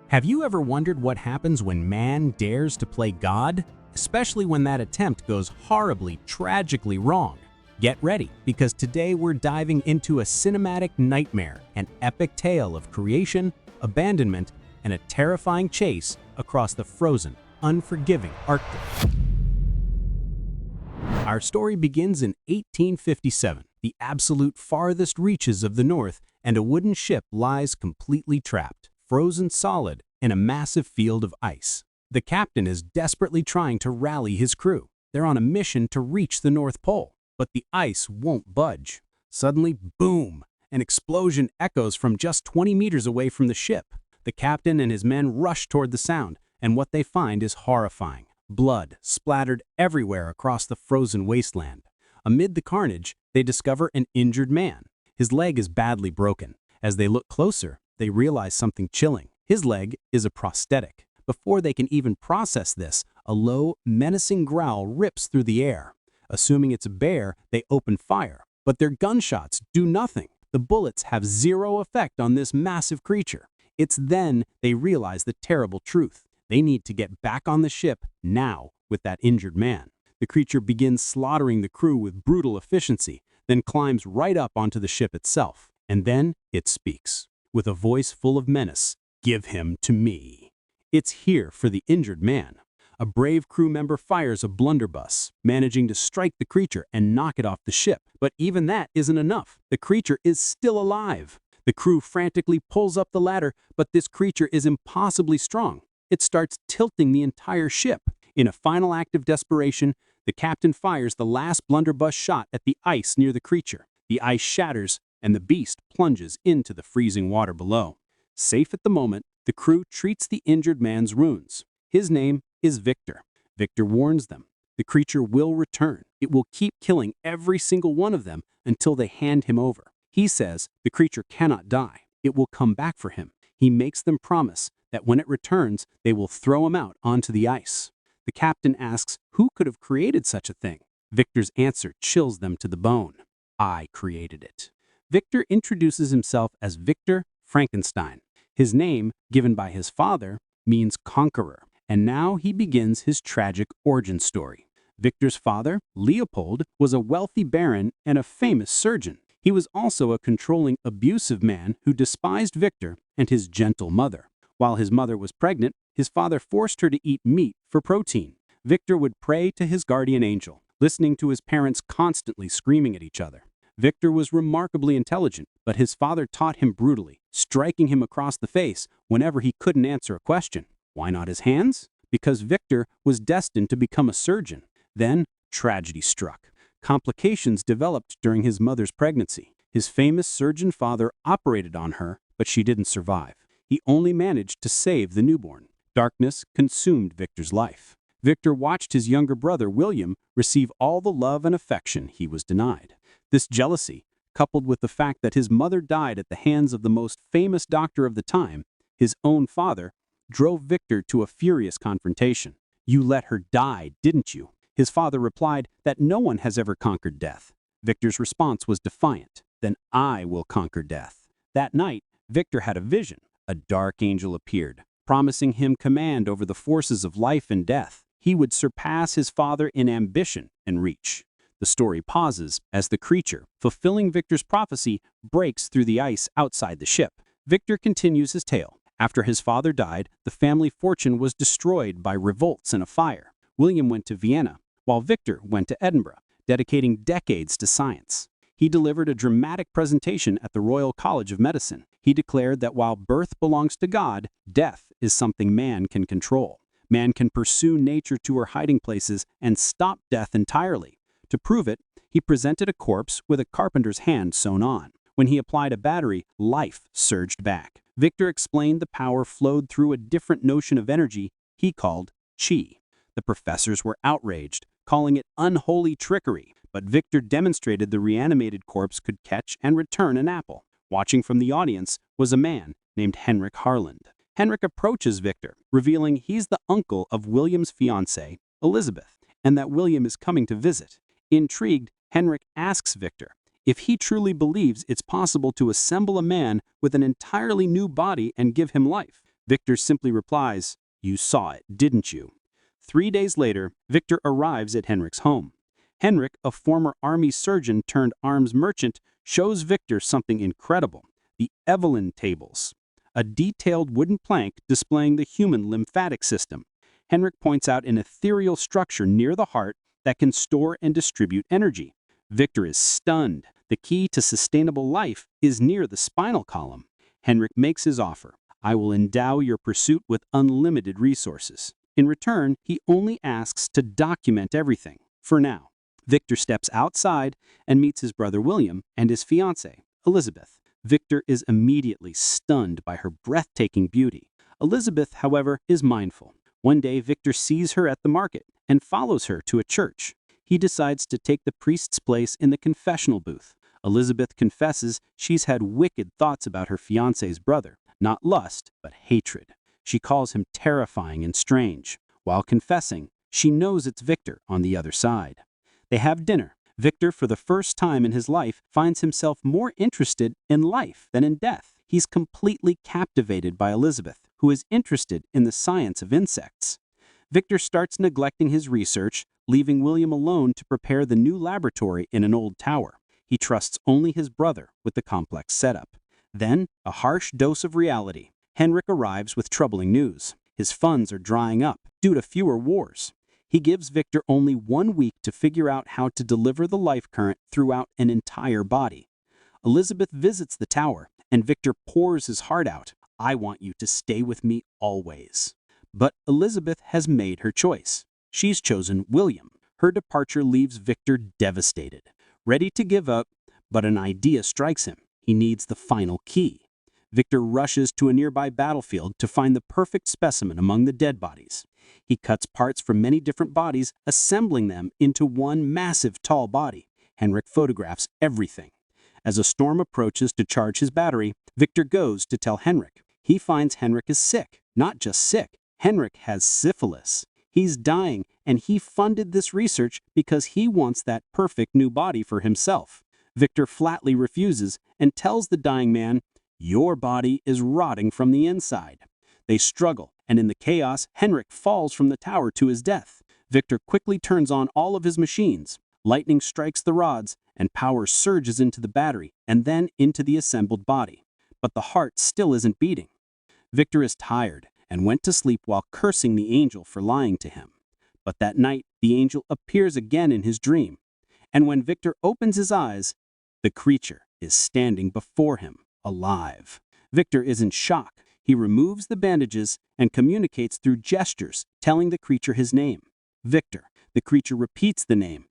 Have you ever wondered what happens when man dares to play God? Especially when that attempt goes horribly, tragically wrong. Get ready, because today we're diving into a cinematic nightmare, an epic tale of creation, abandonment, and a terrifying chase across the frozen, unforgiving Arctic. Our story begins in 1857, the absolute farthest reaches of the North, and a wooden ship lies completely trapped, frozen solid in a massive field of ice. The captain is desperately trying to rally his crew. They're on a mission to reach the North Pole, but the ice won't budge. Suddenly, boom! An explosion echoes from just 20 meters away from the ship. The captain and his men rush toward the sound, and what they find is horrifying. Blood splattered everywhere across the frozen wasteland. Amid the carnage, they discover an injured man. His leg is badly broken. As they look closer, they realize something chilling. His leg is a prosthetic. Before they can even process this, a low, menacing growl rips through the air. Assuming it's a bear, they open fire. But their gunshots do nothing. The bullets have zero effect on this massive creature. It's then they realize the terrible truth. They need to get back on the ship now with that injured man. The creature begins slaughtering the crew with brutal efficiency, then climbs right up onto the ship itself. And then it speaks. With a voice full of menace, "Give him to me." It's here for the injured man. A brave crew member fires a blunderbuss, managing to strike the creature and knock it off the ship. But even that isn't enough. The creature is still alive. The crew frantically pulls up the ladder, but this creature is impossibly strong. It starts tilting the entire ship. In a final act of desperation, the captain fires the last blunderbuss shot at the ice near the creature. The ice shatters, and the beast plunges into the freezing water below. Safe at the moment, the crew treats the injured man's wounds. His name is Victor. Victor warns them. The creature will return. It will keep killing every single one of them until they hand him over. He says the creature cannot die. It will come back for him. He makes them promise that when it returns, they will throw him out onto the ice. The captain asks who could have created such a thing. Victor's answer chills them to the bone. I created it. Victor introduces himself as Victor Frankenstein. His name, given by his father, means conqueror, and now he begins his tragic origin story. Victor's father, Leopold, was a wealthy baron and a famous surgeon. He was also a controlling, abusive man who despised Victor and his gentle mother. While his mother was pregnant, his father forced her to eat meat for protein. Victor would pray to his guardian angel, listening to his parents constantly screaming at each other. Victor was remarkably intelligent, but his father taught him brutally, striking him across the face whenever he couldn't answer a question. Why not his hands? Because Victor was destined to become a surgeon. Then, tragedy struck. Complications developed during his mother's pregnancy. His famous surgeon father operated on her, but she didn't survive. He only managed to save the newborn. Darkness consumed Victor's life. Victor watched his younger brother, William, receive all the love and affection he was denied. This jealousy, coupled with the fact that his mother died at the hands of the most famous doctor of the time, his own father, drove Victor to a furious confrontation. "You let her die, didn't you?" His father replied that no one has ever conquered death. Victor's response was defiant. "Then I will conquer death." That night, Victor had a vision. A dark angel appeared, promising him command over the forces of life and death. He would surpass his father in ambition and reach. The story pauses as the creature, fulfilling Victor's prophecy, breaks through the ice outside the ship. Victor continues his tale. After his father died, the family fortune was destroyed by revolts and a fire. William went to Vienna, while Victor went to Edinburgh, dedicating decades to science. He delivered a dramatic presentation at the Royal College of Medicine. He declared that while birth belongs to God, death is something man can control. Man can pursue nature to her hiding places and stop death entirely. To prove it, he presented a corpse with a carpenter's hand sewn on. When he applied a battery, life surged back. Victor explained the power flowed through a different notion of energy he called chi. The professors were outraged, calling it unholy trickery, but Victor demonstrated the reanimated corpse could catch and return an apple. Watching from the audience was a man named Henrik Harland. Henrik approaches Victor, revealing he's the uncle of William's fiancée, Elizabeth, and that William is coming to visit. Intrigued, Henrik asks Victor if he truly believes it's possible to assemble a man with an entirely new body and give him life. Victor simply replies, "You saw it, didn't you?" 3 days later, Victor arrives at Henrik's home. Henrik, a former army surgeon turned arms merchant, shows Victor something incredible: the Evelyn Tables, a detailed wooden plank displaying the human lymphatic system. Henrik points out an ethereal structure near the heart that can store and distribute energy. Victor is stunned. The key to sustainable life is near the spinal column. Henrik makes his offer: "I will endow your pursuit with unlimited resources." In return, he only asks to document everything, for now. Victor steps outside and meets his brother William and his fiancée, Elizabeth. Victor is immediately stunned by her breathtaking beauty. Elizabeth, however, is mindful. One day, Victor sees her at the market and follows her to a church. He decides to take the priest's place in the confessional booth. Elizabeth confesses she's had wicked thoughts about her fiancé's brother, not lust, but hatred. She calls him terrifying and strange. While confessing, she knows it's Victor on the other side. They have dinner. Victor, for the first time in his life, finds himself more interested in life than in death. He's completely captivated by Elizabeth, who is interested in the science of insects. Victor starts neglecting his research, leaving William alone to prepare the new laboratory in an old tower. He trusts only his brother with the complex setup. Then, a harsh dose of reality. Henrik arrives with troubling news. His funds are drying up due to fewer wars. He gives Victor only 1 week to figure out how to deliver the life current throughout an entire body. Elizabeth visits the tower, and Victor pours his heart out. "I want you to stay with me always." But Elizabeth has made her choice. She's chosen William. Her departure leaves Victor devastated, ready to give up, but an idea strikes him. He needs the final key. Victor rushes to a nearby battlefield to find the perfect specimen among the dead bodies. He cuts parts from many different bodies, assembling them into one massive tall body. Henrik photographs everything. As a storm approaches to charge his battery, Victor goes to tell Henrik. He finds Henrik is sick. Not just sick, Henrik has syphilis. He's dying, and he funded this research because he wants that perfect new body for himself. Victor flatly refuses and tells the dying man, "Your body is rotting from the inside." They struggle, and in the chaos, Henrik falls from the tower to his death. Victor quickly turns on all of his machines. Lightning strikes the rods, and power surges into the battery and then into the assembled body. But the heart still isn't beating. Victor is tired and went to sleep while cursing the angel for lying to him. But that night, the angel appears again in his dream. And when Victor opens his eyes, the creature is standing before him, alive. Victor is in shock. He removes the bandages and communicates through gestures, telling the creature his name. Victor. The creature repeats the name.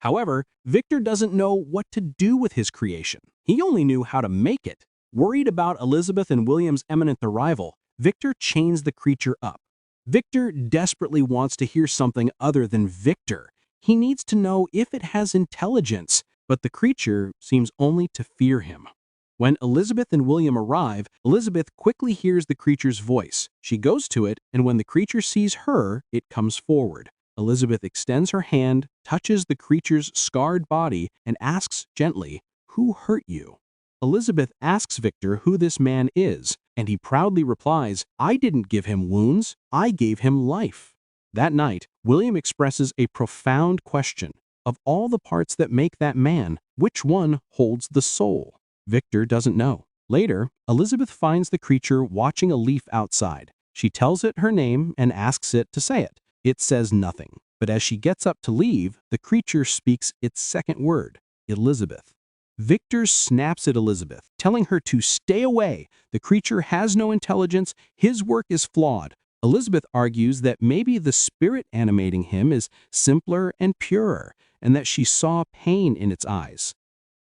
However, Victor doesn't know what to do with his creation. He only knew how to make it. Worried about Elizabeth and William's imminent arrival, Victor chains the creature up. Victor desperately wants to hear something other than Victor. He needs to know if it has intelligence, but the creature seems only to fear him. When Elizabeth and William arrive, Elizabeth quickly hears the creature's voice. She goes to it, and when the creature sees her, it comes forward. Elizabeth extends her hand, touches the creature's scarred body, and asks gently, "Who hurt you?" Elizabeth asks Victor who this man is, and he proudly replies, "I didn't give him wounds, I gave him life." That night, William expresses a profound question. Of all the parts that make that man, which one holds the soul? Victor doesn't know. Later, Elizabeth finds the creature watching a leaf outside. She tells it her name and asks it to say it. It says nothing, but as she gets up to leave, the creature speaks its second word, Elizabeth. Victor snaps at Elizabeth, telling her to stay away. The creature has no intelligence, his work is flawed. Elizabeth argues that maybe the spirit animating him is simpler and purer, and that she saw pain in its eyes.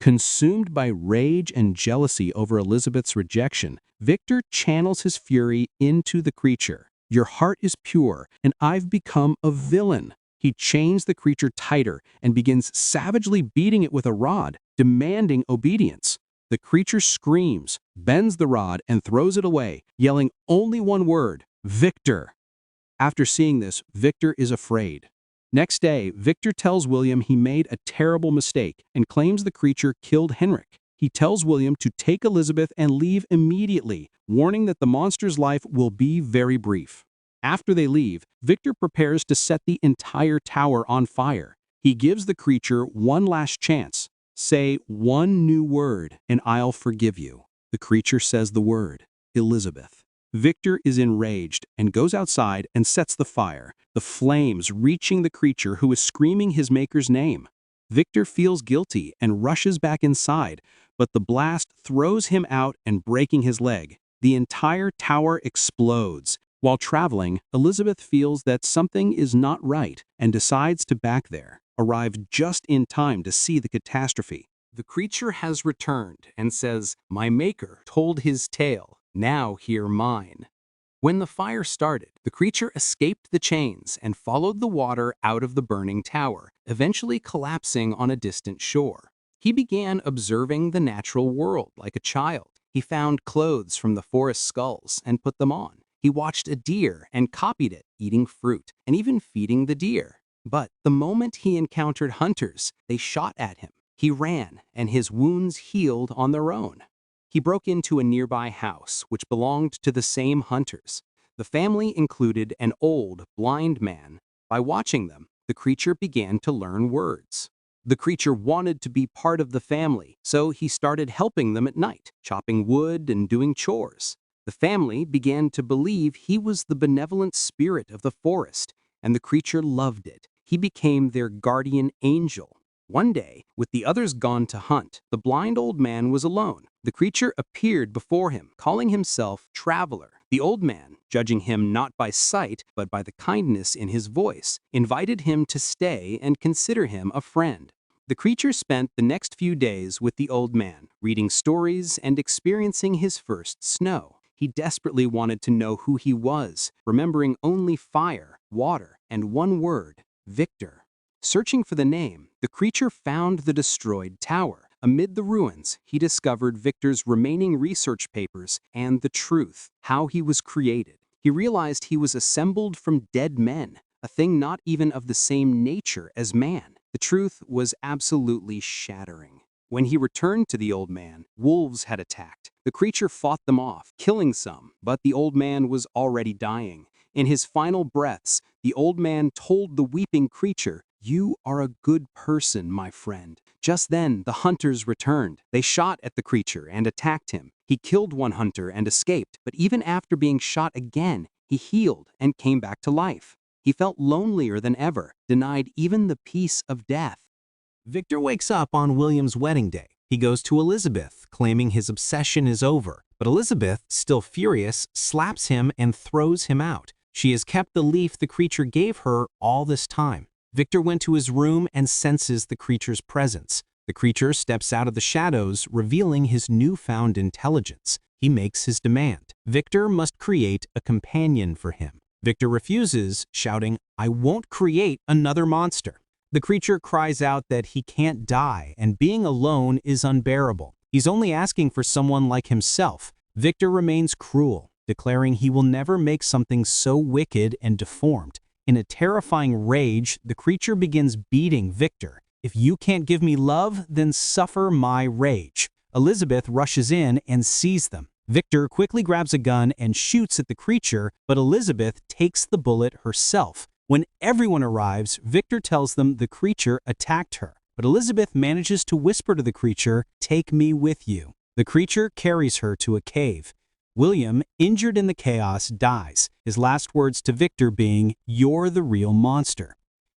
Consumed by rage and jealousy over Elizabeth's rejection, Victor channels his fury into the creature. "Your heart is pure, and I've become a villain." He chains the creature tighter and begins savagely beating it with a rod, demanding obedience. The creature screams, bends the rod, and throws it away, yelling only one word, "Victor." After seeing this, Victor is afraid. Next day, Victor tells William he made a terrible mistake and claims the creature killed Henrik. He tells William to take Elizabeth and leave immediately, warning that the monster's life will be very brief. After they leave, Victor prepares to set the entire tower on fire. He gives the creature one last chance. Say one new word, and I'll forgive you. The creature says the word, Elizabeth. Victor is enraged and goes outside and sets the fire, the flames reaching the creature who is screaming his maker's name. Victor feels guilty and rushes back inside, but the blast throws him out and breaking his leg. The entire tower explodes. While traveling, Elizabeth feels that something is not right and decides to back there, arrive just in time to see the catastrophe. The creature has returned and says, "My maker told his tale, now hear mine." When the fire started, the creature escaped the chains and followed the water out of the burning tower, eventually collapsing on a distant shore. He began observing the natural world like a child. He found clothes from the forest skulls and put them on. He watched a deer and copied it, eating fruit, and even feeding the deer. But the moment he encountered hunters, they shot at him. He ran, and his wounds healed on their own. He broke into a nearby house, which belonged to the same hunters. The family included an old, blind man. By watching them, the creature began to learn words. The creature wanted to be part of the family, so he started helping them at night, chopping wood and doing chores. The family began to believe he was the benevolent spirit of the forest, and the creature loved it. He became their guardian angel. One day, with the others gone to hunt, the blind old man was alone. The creature appeared before him, calling himself Traveler. The old man, judging him not by sight, but by the kindness in his voice, invited him to stay and consider him a friend. The creature spent the next few days with the old man, reading stories and experiencing his first snow. He desperately wanted to know who he was, remembering only fire, water, and one word, Victor. Searching for the name, the creature found the destroyed tower. Amid the ruins, he discovered Victor's remaining research papers and the truth, how he was created. He realized he was assembled from dead men, a thing not even of the same nature as man. The truth was absolutely shattering. When he returned to the old man, wolves had attacked. The creature fought them off, killing some, but the old man was already dying. In his final breaths, the old man told the weeping creature, "You are a good person, my friend." Just then, the hunters returned. They shot at the creature and attacked him. He killed one hunter and escaped, but even after being shot again, he healed and came back to life. He felt lonelier than ever, denied even the peace of death. Victor wakes up on William's wedding day. He goes to Elizabeth, claiming his obsession is over. But Elizabeth, still furious, slaps him and throws him out. She has kept the leaf the creature gave her all this time. Victor went to his room and senses the creature's presence. The creature steps out of the shadows, revealing his newfound intelligence. He makes his demand. Victor must create a companion for him. Victor refuses, shouting, "I won't create another monster." The creature cries out that he can't die and being alone is unbearable. He's only asking for someone like himself. Victor remains cruel, declaring he will never make something so wicked and deformed. In a terrifying rage, the creature begins beating Victor. "If you can't give me love, then suffer my rage." Elizabeth rushes in and sees them. Victor quickly grabs a gun and shoots at the creature, but Elizabeth takes the bullet herself. When everyone arrives, Victor tells them the creature attacked her, but Elizabeth manages to whisper to the creature, "Take me with you." The creature carries her to a cave. William, injured in the chaos, dies, his last words to Victor being, "You're the real monster."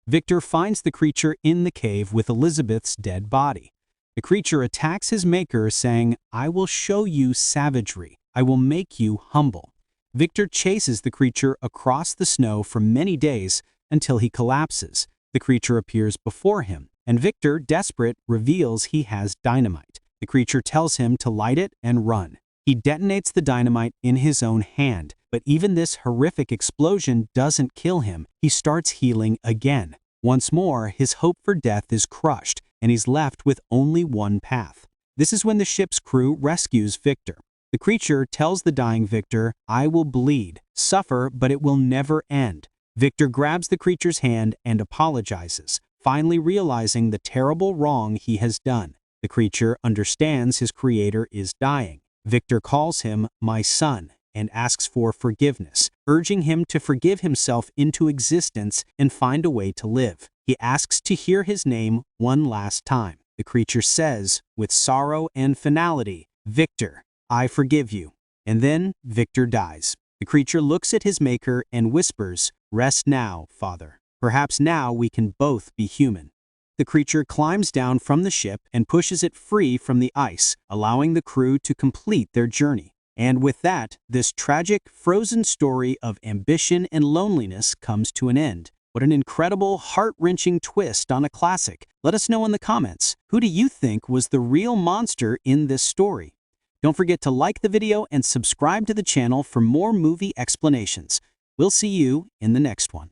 Victor finds the creature in the cave with Elizabeth's dead body. The creature attacks his maker, saying, "I will show you savagery. I will make you humble." Victor chases the creature across the snow for many days until he collapses. The creature appears before him, and Victor, desperate, reveals he has dynamite. The creature tells him to light it and run. He detonates the dynamite in his own hand, but even this horrific explosion doesn't kill him. He starts healing again. Once more, his hope for death is crushed, and he's left with only one path. This is when the ship's crew rescues Victor. The creature tells the dying Victor, "I will bleed, suffer, but it will never end." Victor grabs the creature's hand and apologizes, finally realizing the terrible wrong he has done. The creature understands his creator is dying. Victor calls him "my son" and asks for forgiveness, urging him to forgive himself into existence and find a way to live. He asks to hear his name one last time. The creature says, with sorrow and finality, "Victor, I forgive you." And then Victor dies. The creature looks at his maker and whispers, "Rest now, Father. Perhaps now we can both be human." The creature climbs down from the ship and pushes it free from the ice, allowing the crew to complete their journey. And with that, this tragic, frozen story of ambition and loneliness comes to an end. What an incredible, heart-wrenching twist on a classic. Let us know in the comments, who do you think was the real monster in this story? Don't forget to like the video and subscribe to the channel for more movie explanations. We'll see you in the next one.